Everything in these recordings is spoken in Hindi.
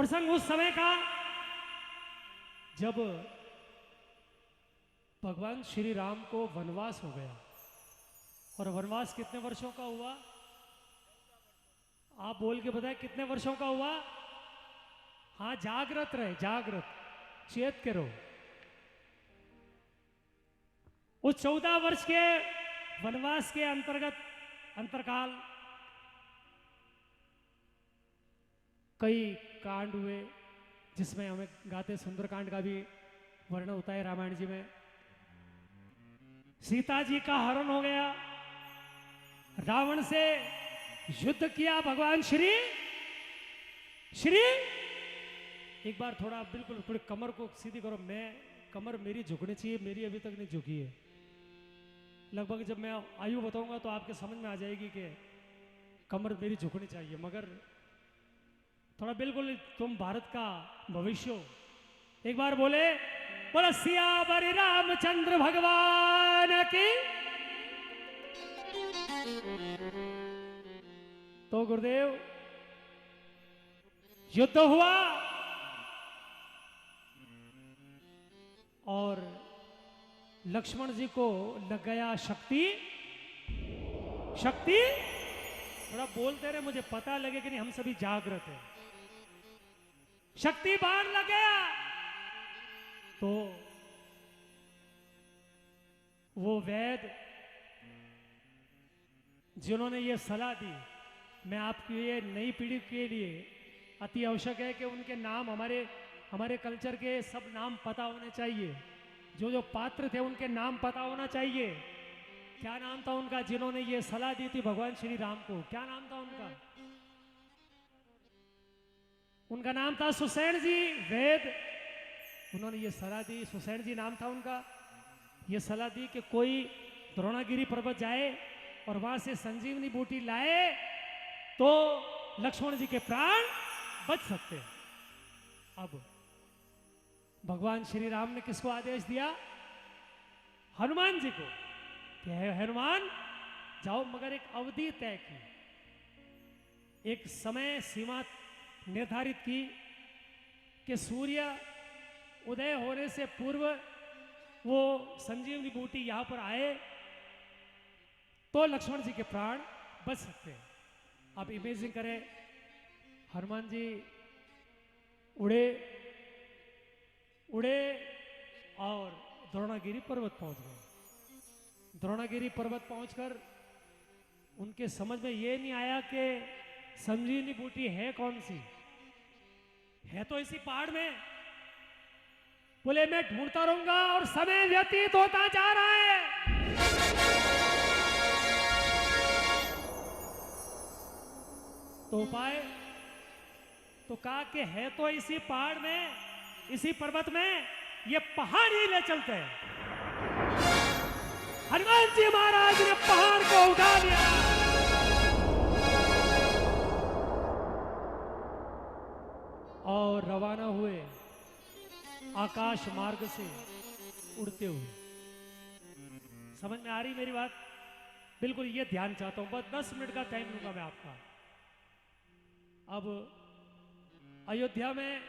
प्रसंग उस समय का जब भगवान श्री राम को वनवास हो गया। और वनवास कितने वर्षों का हुआ? आप बोल के बताए कितने वर्षों का हुआ? हाँ, जागृत रहे, जागृत, चेत के रहो। उस 14 वर्ष के वनवास के अंतर्गत अंतरकाल कई कांड हुए, जिसमें हमें गाते सुंदरकांड का भी वर्णन होता है रामायण जी में। सीता जी का हरण हो गया, रावण से युद्ध किया भगवान श्री। एक बार थोड़ा बिल्कुल थोड़ी कमर को सीधी करो। कमर मेरी झुकनी चाहिए, मेरी अभी तक नहीं झुकी है। लगभग जब मैं आयु बताऊंगा तो आपके समझ में आ जाएगी कि कमर मेरी झुकनी चाहिए, मगर थोड़ा बिल्कुल तुम भारत का भविष्य हो। एक बार बोले सियावर रामचंद्र भगवान की। तो गुरुदेव युद्ध हुआ और लक्ष्मण जी को लग गया शक्ति। थोड़ा बोलते रहे, मुझे पता लगे कि नहीं हम सभी जागृत हैं। शक्ति बाण लग गया तो वो वैद जिन्होंने ये सलाह दी, मैं आपकी ये नई पीढ़ी के लिए अति आवश्यक है कि उनके नाम हमारे कल्चर के सब नाम पता होने चाहिए। जो पात्र थे उनके नाम पता होना चाहिए। क्या नाम था उनका जिन्होंने ये सलाह दी थी भगवान श्री राम को? क्या नाम था उनका? उनका नाम था सुसैन जी वैद। उन्होंने ये सलाह दी, सुसैन जी नाम था उनका। ये सलाह दी कि कोई द्रोणागिरी पर्वत जाए और वहां से संजीवनी बूटी लाए तो लक्ष्मण जी के प्राण बच सकते हैं। अब भगवान श्री राम ने किसको आदेश दिया? हनुमान जी को कि हनुमान जाओ, मगर एक अवधि तय की, एक समय सीमा निर्धारित की कि सूर्य उदय होने से पूर्व वो संजीवनी बूटी यहां पर आए तो लक्ष्मण जी के प्राण बच सकते हैं। अब इमेजिन करें, हनुमान जी उड़े और द्रोणागिरी पर्वत पहुंच गए। द्रोणागिरी पर्वत पहुंचकर उनके समझ में ये नहीं आया कि संजीवनी बूटी है कौन सी, है तो इसी पहाड़ में। बोले मैं ढूंढता रहूंगा और समय व्यतीत होता जा रहा है। तो उपाय तो कहा कि है तो इसी पहाड़ में, इसी पर्वत में, ये पहाड़ ही ले चलते हैं। हनुमान जी महाराज ने पहाड़ को उठा लिया और रवाना हुए आकाश मार्ग से उड़ते हुए। समझ में आ रही मेरी बात? बिल्कुल ये ध्यान चाहता हूं, बस 10 मिनट का टाइम लूंगा मैं आपका। अब अयोध्या में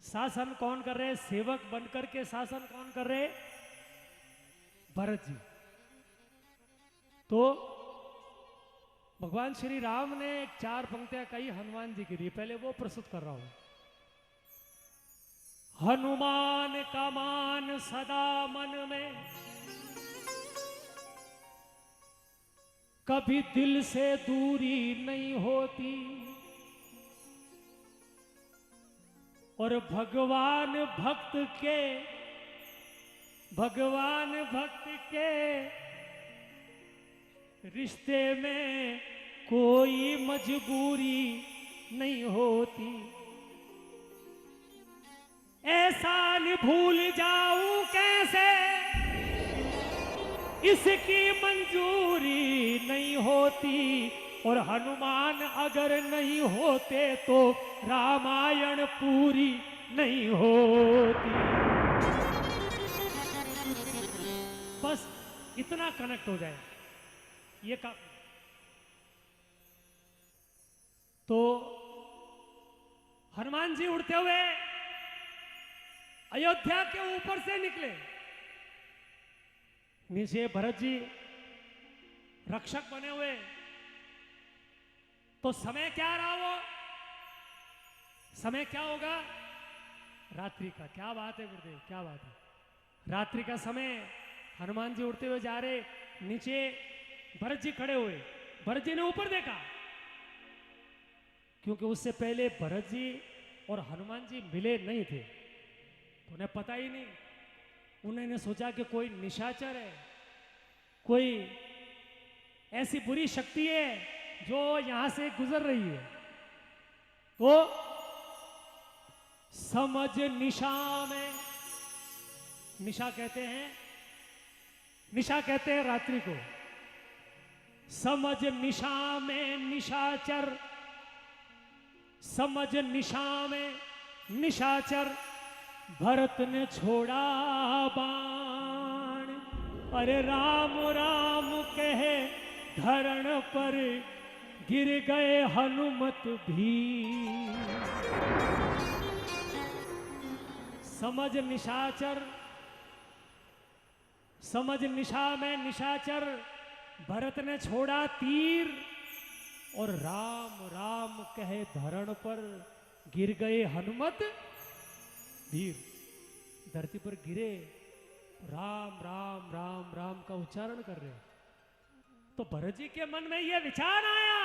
शासन कौन कर रहे? सेवक बनकर के शासन कौन कर रहे? भरत जी। तो भगवान श्री राम ने 4 पंक्तियां कही हनुमान जी के लिए, पहले वो प्रस्तुत कर रहा हूं। हनुमान का मान सदा मन में, कभी दिल से दूरी नहीं होती, और भगवान भक्त के रिश्ते में कोई मजबूरी नहीं होती। ऐसा न भूल जाऊं कैसे, इसकी मंजूरी नहीं होती, और हनुमान अगर नहीं होते तो रामायण पूरी नहीं होती। बस इतना कनेक्ट हो जाए ये का। तो हनुमान जी उड़ते हुए अयोध्या के ऊपर से निकले। नीचे भरत जी रक्षक बने हुए। तो समय क्या रहा वो? समय क्या होगा? रात्रि का। क्या बात है गुरुदेव, क्या बात है। रात्रि का समय, हनुमान जी उड़ते हुए जा रहे, नीचे भरत जी खड़े हुए। भरत जी ने ऊपर देखा, क्योंकि उससे पहले भरत जी और हनुमान जी मिले नहीं थे, तो उन्हें पता ही नहीं। उन्होंने सोचा कि कोई निशाचर है, कोई ऐसी बुरी शक्ति है जो यहां से गुजर रही है। तो समझ निशा में, निशा कहते हैं, निशा कहते हैं रात्रि को। समझ निशा में निशाचर, समझ निशा में निशाचर, भरत ने छोड़ा बाण। अरे राम राम कहे धरण पर, गिर गए हनुमत भी। समझ निशाचर, समझ निशा में निशाचर, भरत ने छोड़ा तीर, और राम राम कहे धरण पर, गिर गए हनुमत धीर। धरती पर गिरे, राम राम राम राम का उच्चारण कर रहे। तो भरत जी के मन में यह विचार आया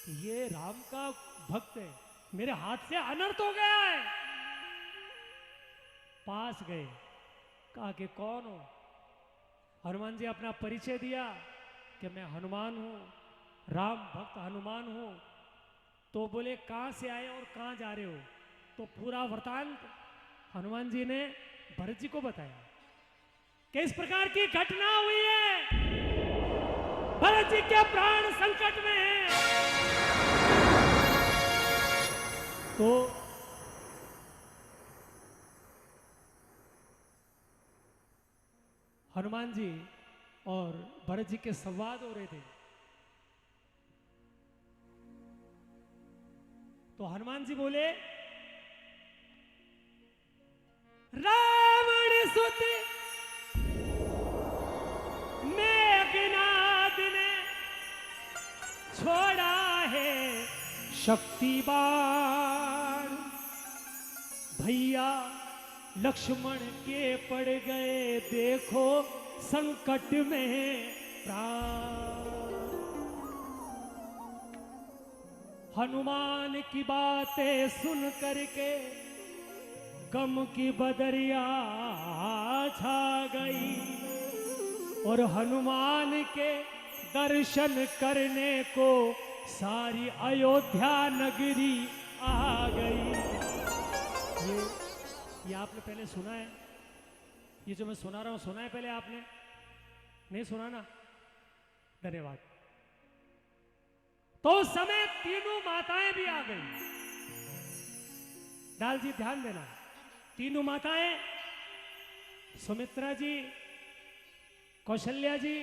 कि ये राम का भक्त है, मेरे हाथ से अनर्थ हो गया है। पास गए, कहा कि कौन हो? हनुमान जी अपना परिचय दिया कि मैं हनुमान हूं, राम भक्त हनुमान हूं। तो बोले कहां से आए और कहां जा रहे हो? तो पूरा वृतांत हनुमान जी ने भरत जी को बताया कि इस प्रकार की घटना हुई है, भरत जी के प्राण संकट में हैं। तो हनुमान जी और भरत जी के संवाद हो रहे थे। तो हनुमान जी बोले, रावण सुत मेघनाद ने छोड़ा है शक्ति बाण। भैया लक्ष्मण के पड़ गए देखो संकट में प्राण। हनुमान की बातें सुन करके गम की बदरिया छा गई, और हनुमान के दर्शन करने को सारी अयोध्या नगरी आ गई। ये आपने पहले सुना है? ये जो मैं सुना रहा हूं सुना है पहले आपने? नहीं सुना ना? धन्यवाद। तो उस समय तीनों माताएं भी आ गई। दाल जी ध्यान देना, तीनों माताएं, सुमित्रा जी, कौशल्या जी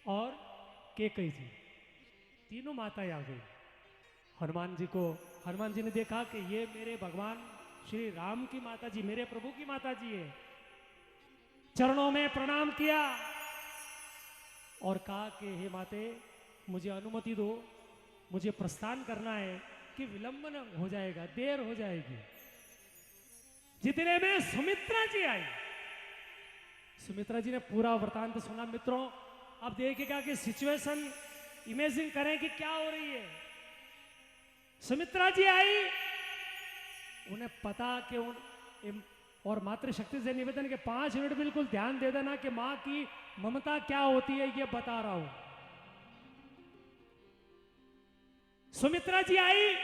और केकई जी, तीनों माताएं आ गई हनुमान जी को। हनुमान जी ने देखा कि ये मेरे भगवान श्री राम की माता जी, मेरे प्रभु की माता जी है। चरणों में प्रणाम किया और कहा कि हे माते, मुझे अनुमति दो, मुझे प्रस्थान करना है कि विलंबन हो जाएगा, देर हो जाएगी। जितने में सुमित्रा जी आई। सुमित्रा जी ने पूरा वृतांत सुना। मित्रों, अब देखिएगा कि सिचुएशन इमेजिन करें कि क्या हो रही है। सुमित्रा जी आई, उन्हें पता कि और मातृशक्ति से निवेदन के 5 मिनट बिल्कुल ध्यान दे देना कि मां की ममता क्या होती है, ये बता रहा हूं। सुमित्रा जी आई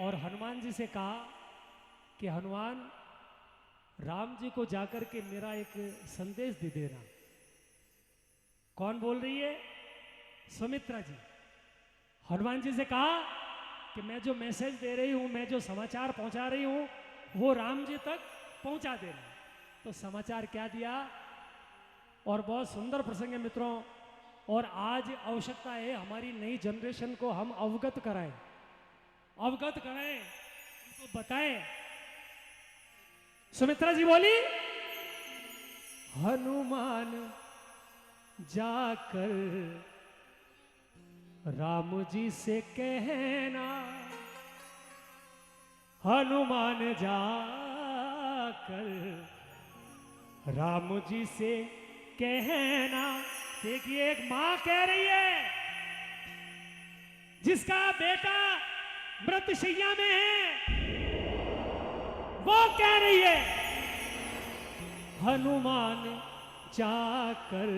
और हनुमान जी से कहा कि हनुमान, राम जी को जाकर के मेरा एक संदेश दे देना। कौन बोल रही है? सुमित्रा जी। हनुमान जी से कहा कि मैं जो मैसेज दे रही हूं, मैं जो समाचार पहुंचा रही हूं, वो राम जी तक पहुंचा देना। तो समाचार क्या दिया? और बहुत सुंदर प्रसंग है मित्रों, और आज आवश्यकता है हमारी नई जनरेशन को हम अवगत कराएं, उनको बताएं। सुमित्रा जी बोली, हनुमान जाकर राम जी से कहना, हनुमान जाकर राम जी से कहना। देखिए, एक मां कह रही है जिसका बेटा मृतशैया में है, वो कह रही है हनुमान जाकर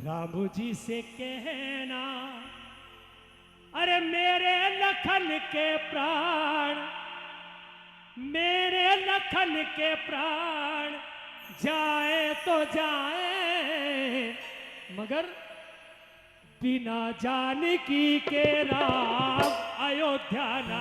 राम जी से कहना, अरे मेरे लखन के प्राण, मेरे लखन के प्राण जाए तो जाए, मगर बिना जानकी के राम अयोध्या ना